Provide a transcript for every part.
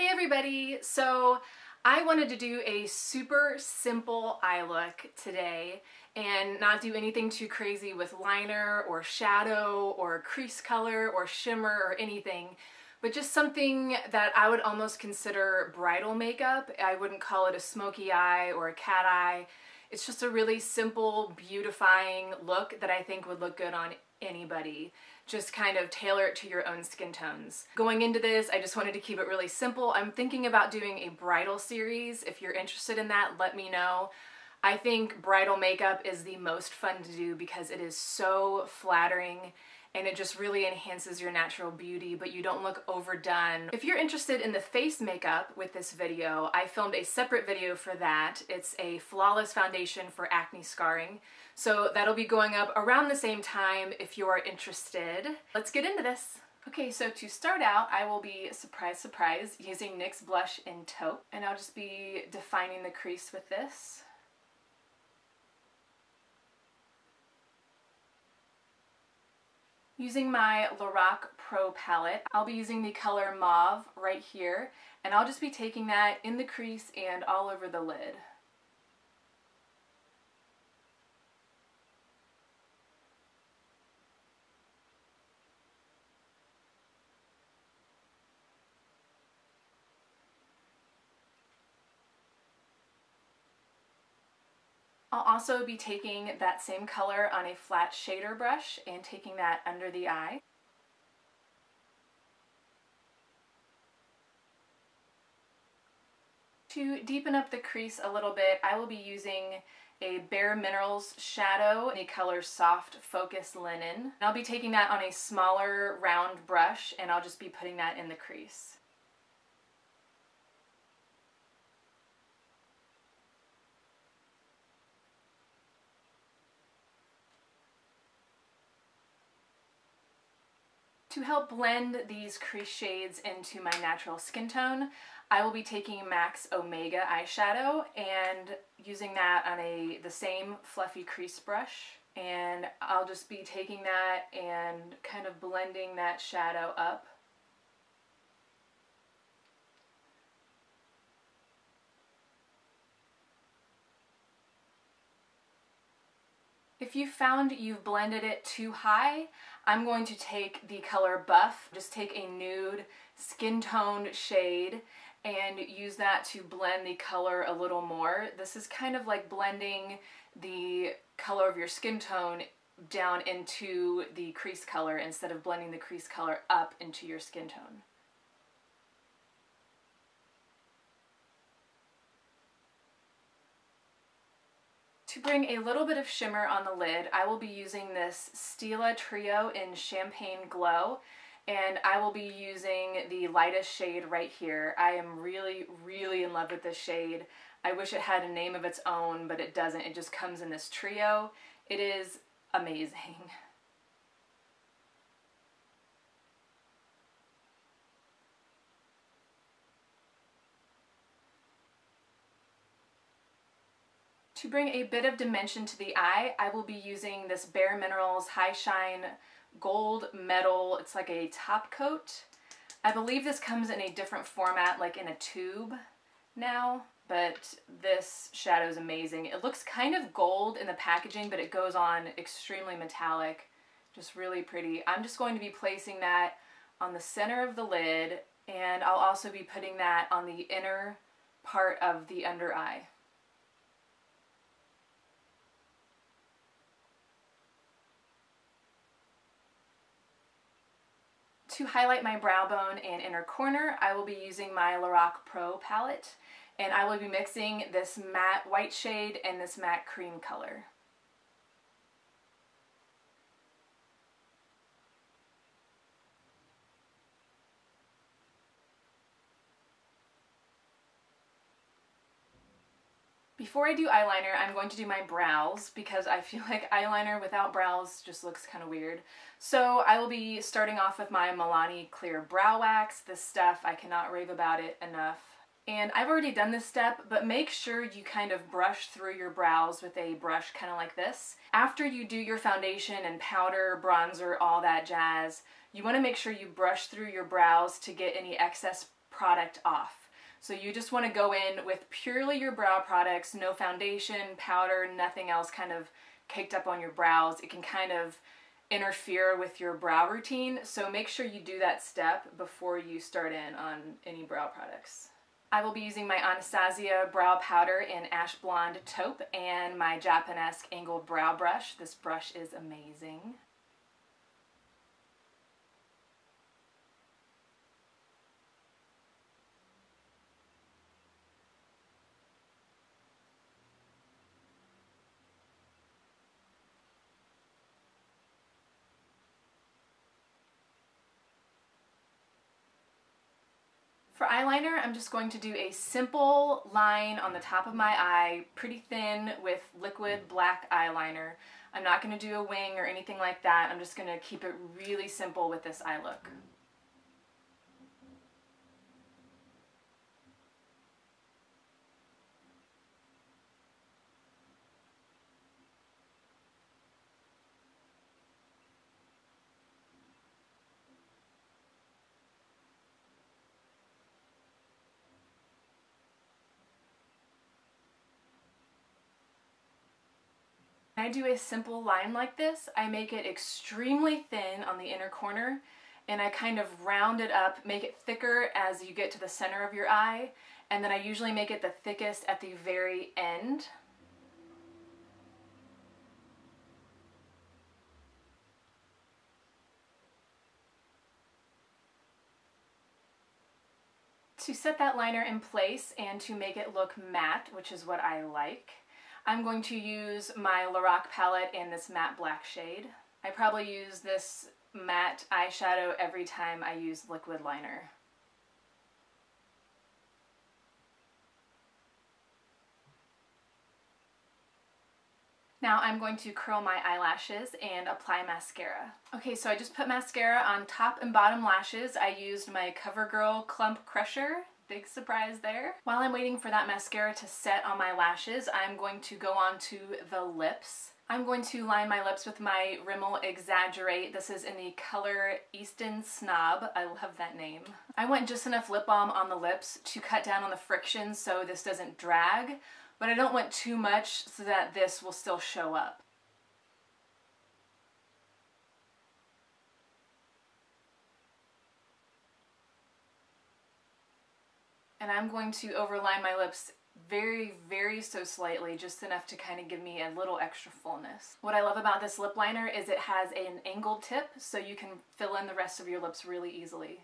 Hey everybody! So I wanted to do a super simple eye look today and not do anything too crazy with liner or shadow or crease color or shimmer or anything, but just something that I would almost consider bridal makeup. I wouldn't call it a smoky eye or a cat eye. It's just a really simple, beautifying look that I think would look good on anybody. Just kind of tailor it to your own skin tones. Going into this, I just wanted to keep it really simple. I'm thinking about doing a bridal series. If you're interested in that, let me know. I think bridal makeup is the most fun to do because it is so flattering and it just really enhances your natural beauty, but you don't look overdone. If you're interested in the face makeup with this video, I filmed a separate video for that. It's a flawless foundation for acne scarring. So that'll be going up around the same time if you are interested. Let's get into this. Okay, so to start out, I will be, surprise, surprise, using NYX Blush in Taupe. And I'll just be defining the crease with this. Using my Lorac Pro palette, I'll be using the color MAUVE right here, and I'll just be taking that in the crease and all over the lid. I'll also be taking that same color on a flat shader brush and taking that under the eye. To deepen up the crease a little bit, I will be using a Bare Minerals shadow in the color Soft Focus Linen. I'll be taking that on a smaller round brush and I'll just be putting that in the crease. To help blend these crease shades into my natural skin tone, I will be taking MAC's Omega eyeshadow and using that on the same fluffy crease brush. And I'll just be taking that and kind of blending that shadow up. If you found you've blended it too high, I'm going to take the color Buff, just take a nude skin toned shade and use that to blend the color a little more. This is kind of like blending the color of your skin tone down into the crease color instead of blending the crease color up into your skin tone. To bring a little bit of shimmer on the lid, I will be using this Stila Trio in Champagne Glow, and I will be using the lightest shade right here. I am really, really in love with this shade. I wish it had a name of its own, but it doesn't. It just comes in this trio. It is amazing. To bring a bit of dimension to the eye, I will be using this Bare Minerals High Shine Gold Metal. It's like a top coat. I believe this comes in a different format, like in a tube now, but this shadow is amazing. It looks kind of gold in the packaging, but it goes on extremely metallic. Just really pretty. I'm just going to be placing that on the center of the lid, and I'll also be putting that on the inner part of the under eye. To highlight my brow bone and inner corner, I will be using my Lorac Pro palette, and I will be mixing this matte white shade and this matte cream color. Before I do eyeliner, I'm going to do my brows because I feel like eyeliner without brows just looks kind of weird. So I will be starting off with my Milani Clear Brow Wax. This stuff, I cannot rave about it enough. And I've already done this step, but make sure you kind of brush through your brows with a brush kind of like this. After you do your foundation and powder, bronzer, all that jazz, you want to make sure you brush through your brows to get any excess product off. So you just want to go in with purely your brow products, no foundation, powder, nothing else kind of caked up on your brows. It can kind of interfere with your brow routine, so make sure you do that step before you start in on any brow products. I will be using my Anastasia brow powder in Ash Blonde Taupe and my Japonesque angled brow brush. This brush is amazing. For eyeliner, I'm just going to do a simple line on the top of my eye, pretty thin with liquid black eyeliner. I'm not going to do a wing or anything like that. I'm just going to keep it really simple with this eye look. When I do a simple line like this, I make it extremely thin on the inner corner and I kind of round it up, make it thicker as you get to the center of your eye, and then I usually make it the thickest at the very end. To set that liner in place and to make it look matte, which is what I like, I'm going to use my Lorac palette in this matte black shade. I probably use this matte eyeshadow every time I use liquid liner. Now I'm going to curl my eyelashes and apply mascara. Okay, so I just put mascara on top and bottom lashes. I used my Covergirl Clump Crusher. Big surprise there. While I'm waiting for that mascara to set on my lashes, I'm going to go on to the lips. I'm going to line my lips with my Rimmel Exaggerate. This is in the color Eastend Snob. I love that name. I want just enough lip balm on the lips to cut down on the friction so this doesn't drag, but I don't want too much so that this will still show up. And I'm going to overline my lips very so slightly, just enough to kind of give me a little extra fullness. What I love about this lip liner is it has an angled tip, so you can fill in the rest of your lips really easily.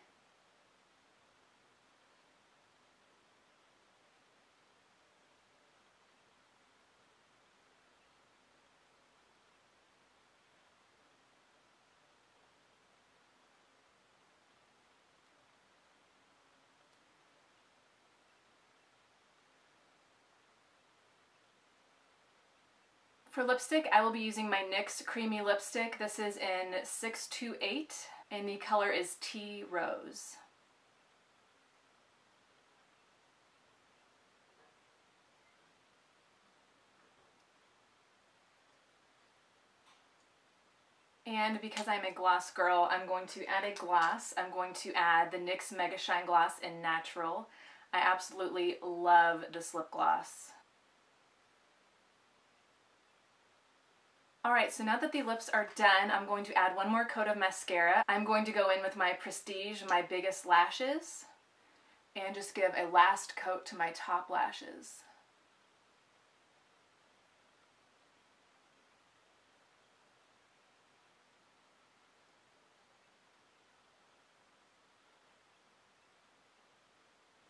For lipstick, I will be using my NYX Creamy Lipstick. This is in 628, and the color is Tea Rose. And because I'm a gloss girl, I'm going to add a gloss. I'm going to add the NYX MegaShine gloss in Natural. I absolutely love this lip gloss. Alright, so now that the lips are done, I'm going to add one more coat of mascara. I'm going to go in with my Prestige, my biggest lashes, and just give a last coat to my top lashes.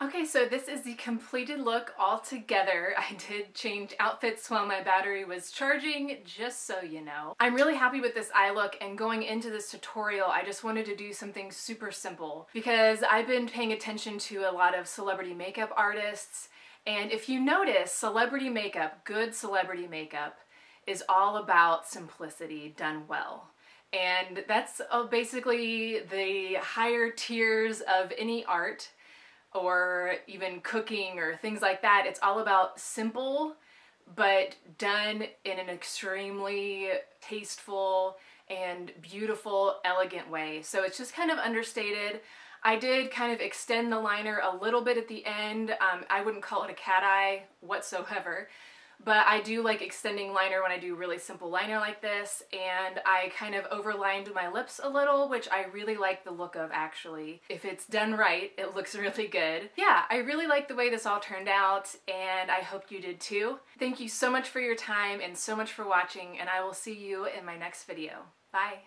Okay, so this is the completed look all together. I did change outfits while my battery was charging, just so you know. I'm really happy with this eye look, and going into this tutorial, I just wanted to do something super simple because I've been paying attention to a lot of celebrity makeup artists, and if you notice, celebrity makeup, good celebrity makeup, is all about simplicity done well. And that's basically the higher tiers of any art, or even cooking or things like that. It's all about simple, but done in an extremely tasteful and beautiful, elegant way. So it's just kind of understated. I did kind of extend the liner a little bit at the end. I wouldn't call it a cat eye whatsoever, but I do like extending liner when I do really simple liner like this, and I kind of overlined my lips a little, which I really like the look of actually. If it's done right, it looks really good. Yeah, I really like the way this all turned out, and I hope you did too. Thank you so much for your time and so much for watching, and I will see you in my next video. Bye!